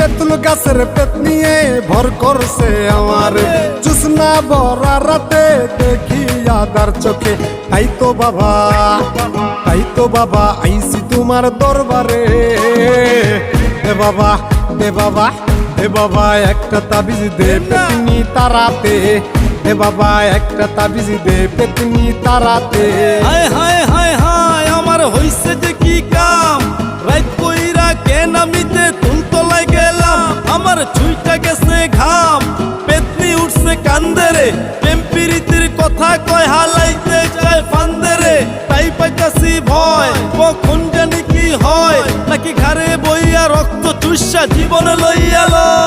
তেঁতুল গাছের পেট নিয়ে ভর করছে আমার জুসনা ভরা রাতে দেখি আদার চোখে। তাই তো বাবা আইছি তোমার দরবারে। এ বাবা এ বাবা এ বাবা একটা তাবিজ দে পেতনি তারাতে। এ বাবা একটা তাবিজ দে পেতনি তারাতে। হায় হায় হায় হায় আমার হইছে যে কি কাম, রাত কইরা কেন আমিতে তুলতলায় গেলাম। আমার ছুইটা গেছে ঘাম, পেতনি উঠছে কান্দেরে, টেম্পিরিতির কথা কয় হালাইতে যায় ফান্দেরে। তাই পাইতাছি ভয় কখন জানি কি হয়, নাকি ঘাড়ে বইয়া রক্ত চুষা জীবন লইয়া লয়।